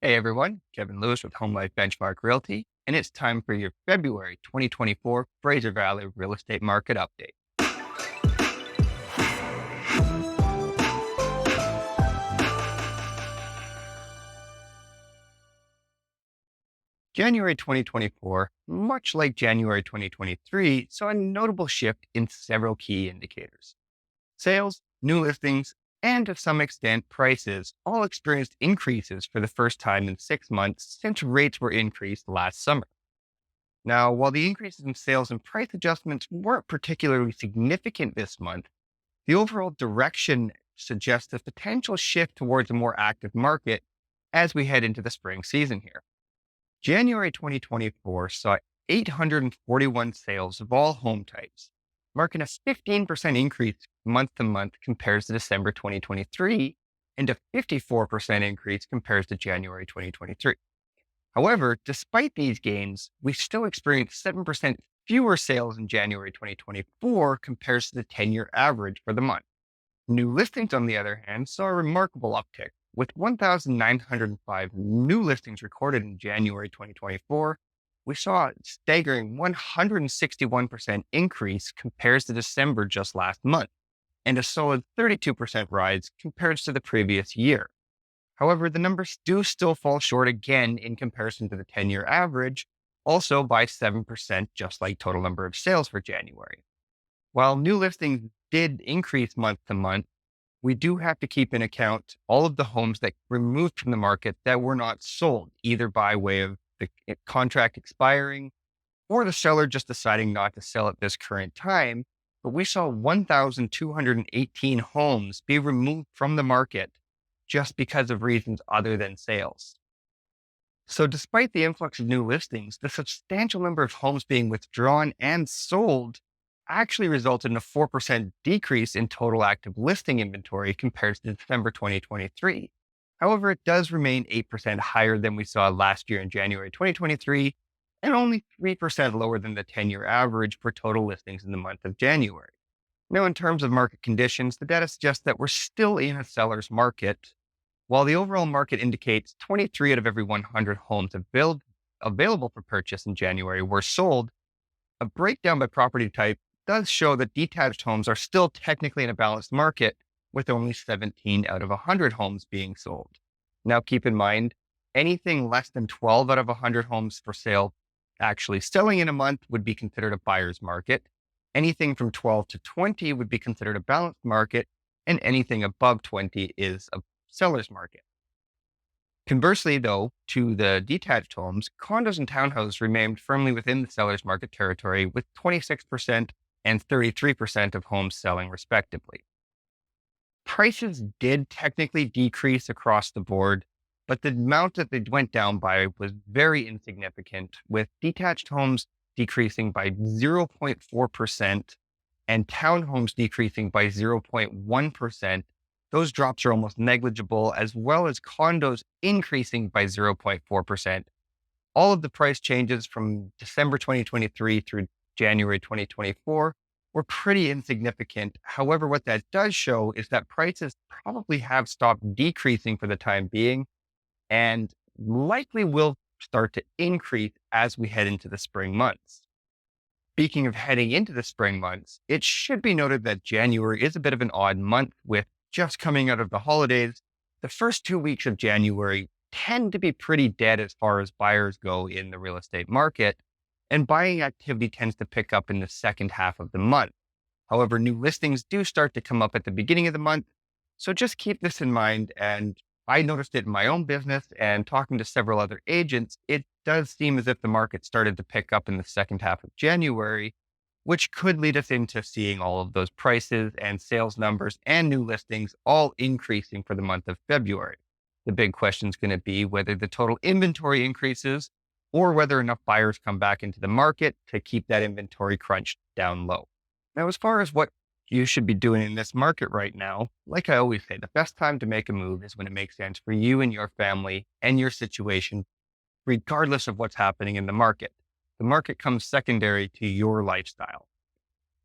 Hey everyone, Kevin Lewis with Home Life Benchmark Realty, and it's time for your February 2024 Fraser Valley Real Estate Market Update. January 2024, much like January 2023, saw a notable shift in several key indicators. Sales, new listings, and to some extent prices all experienced increases for the first time in 6 months since rates were increased last summer. Now, while the increases in sales and price adjustments weren't particularly significant this month, the overall direction suggests a potential shift towards a more active market as we head into the spring season here. January 2024 saw 841 sales of all home types, marking a 15% increase month to month compared to December 2023 and a 54% increase compared to January 2023. However, despite these gains, we still experienced 7% fewer sales in January 2024 compared to the 10-year average for the month. New listings, on the other hand, saw a remarkable uptick, with 1,905 new listings recorded in January 2024. We saw a staggering 161% increase compared to December just last month, and a solid 32% rise compared to the previous year. However, the numbers do still fall short again in comparison to the 10-year average, also by 7%, just like total number of sales for January. While new listings did increase month to month, we do have to keep in account all of the homes that removed from the market that were not sold, either by way of the contract expiring or the seller just deciding not to sell at this current time. But we saw 1,218 homes be removed from the market just because of reasons other than sales. So despite the influx of new listings, the substantial number of homes being withdrawn and sold actually resulted in a 4% decrease in total active listing inventory compared to December 2023. However, it does remain 8% higher than we saw last year in January 2023, and only 3% lower than the 10-year average for total listings in the month of January. Now, in terms of market conditions, the data suggests that we're still in a seller's market. While the overall market indicates 23 out of every 100 homes available for purchase in January were sold, a breakdown by property type does show that detached homes are still technically in a balanced market, with only 17 out of 100 homes being sold. Now, keep in mind, anything less than 12 out of 100 homes for sale actually selling in a month would be considered a buyer's market. Anything from 12 to 20 would be considered a balanced market, and anything above 20 is a seller's market. Conversely, though, to the detached homes, condos and townhouses remained firmly within the seller's market territory, with 26% and 33% of homes selling respectively. Prices did technically decrease across the board, but the amount that they went down by was very insignificant, with detached homes decreasing by 0.4% and townhomes decreasing by 0.1%. Those drops are almost negligible, as well as condos increasing by 0.4%. All of the price changes from December 2023 through January 2024 were pretty insignificant. However, what that does show is that prices probably have stopped decreasing for the time being and likely will start to increase as we head into the spring months. Speaking of heading into the spring months, it should be noted that January is a bit of an odd month, with just coming out of the holidays. The first 2 weeks of January tend to be pretty dead as far as buyers go in the real estate market, and buying activity tends to pick up in the second half of the month. However, new listings do start to come up at the beginning of the month, so just keep this in mind. And I noticed it in my own business, and talking to several other agents, it does seem as if the market started to pick up in the second half of January, which could lead us into seeing all of those prices and sales numbers and new listings all increasing for the month of February. The big question is going to be whether the total inventory increases or whether enough buyers come back into the market to keep that inventory crunched down low. Now, as far as what you should be doing in this market right now, like I always say, the best time to make a move is when it makes sense for you and your family and your situation, regardless of what's happening in the market. The market comes secondary to your lifestyle.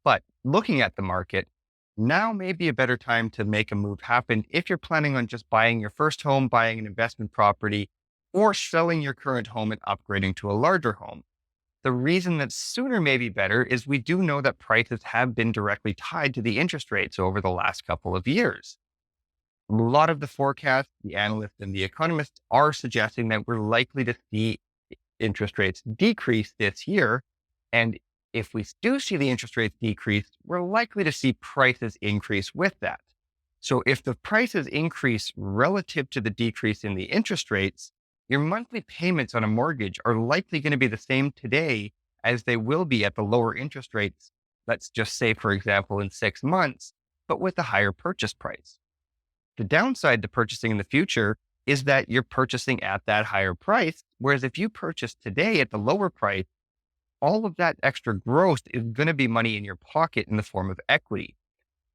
But looking at the market, now may be a better time to make a move happen if you're planning on just buying your first home, buying an investment property, or selling your current home and upgrading to a larger home. The reason that sooner may be better is we do know that prices have been directly tied to the interest rates over the last couple of years. A lot of the forecasts, the analysts and the economists are suggesting that we're likely to see interest rates decrease this year. And if we do see the interest rates decrease, we're likely to see prices increase with that. So if the prices increase relative to the decrease in the interest rates, your monthly payments on a mortgage are likely going to be the same today as they will be at the lower interest rates. Let's just say, for example, in 6 months, but with a higher purchase price. The downside to purchasing in the future is that you're purchasing at that higher price. Whereas if you purchase today at the lower price, all of that extra growth is going to be money in your pocket in the form of equity.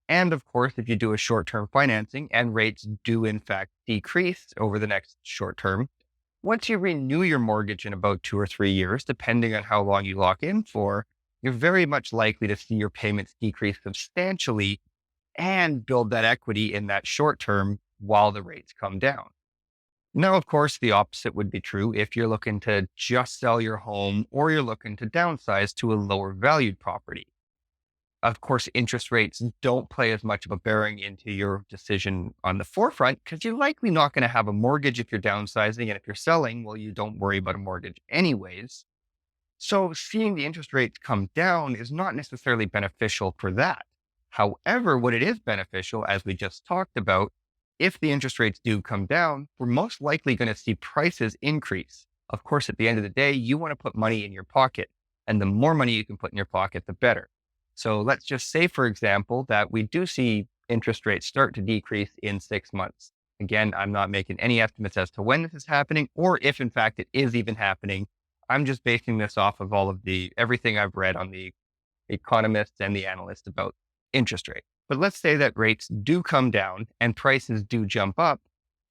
And of course, if you do a short-term financing and rates do in fact decrease over the next short term, once you renew your mortgage in about 2 or 3 years, depending on how long you lock in for, you're very much likely to see your payments decrease substantially and build that equity in that short term while the rates come down. Now, of course, the opposite would be true if you're looking to just sell your home or you're looking to downsize to a lower valued property. Of course, interest rates don't play as much of a bearing into your decision on the forefront because you're likely not going to have a mortgage if you're downsizing. And if you're selling, well, you don't worry about a mortgage anyways. So seeing the interest rates come down is not necessarily beneficial for that. However, what it is beneficial, as we just talked about, if the interest rates do come down, we're most likely going to see prices increase. Of course, at the end of the day, you want to put money in your pocket, and the more money you can put in your pocket, the better. So let's just say, for example, that we do see interest rates start to decrease in 6 months. Again, I'm not making any estimates as to when this is happening or if in fact it is even happening. I'm just basing this off of everything I've read on the economists and the analysts about interest rate. But let's say that rates do come down and prices do jump up.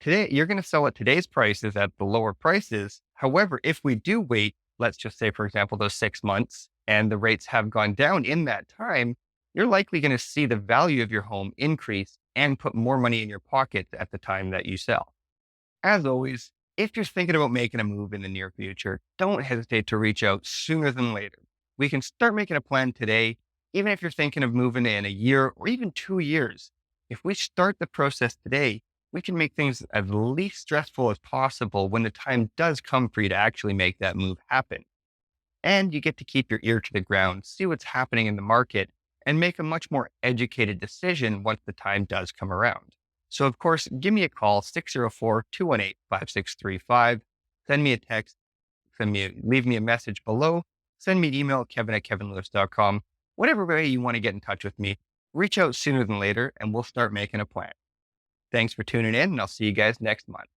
Today, you're going to sell at today's prices at the lower prices. However, if we do wait, let's just say, for example, those 6 months and the rates have gone down in that time, you're likely going to see the value of your home increase and put more money in your pocket at the time that you sell. As always, if you're thinking about making a move in the near future, don't hesitate to reach out sooner than later. We can start making a plan today, even if you're thinking of moving in a year or even 2 years. If we start the process today, we can make things as least stressful as possible when the time does come for you to actually make that move happen. And you get to keep your ear to the ground, see what's happening in the market, and make a much more educated decision once the time does come around. So, of course, give me a call, 604-218-5635. Send me a text, leave me a message below. Send me an email, kevin@kevinlewis.com. Whatever way you want to get in touch with me, reach out sooner than later, and we'll start making a plan. Thanks for tuning in, and I'll see you guys next month.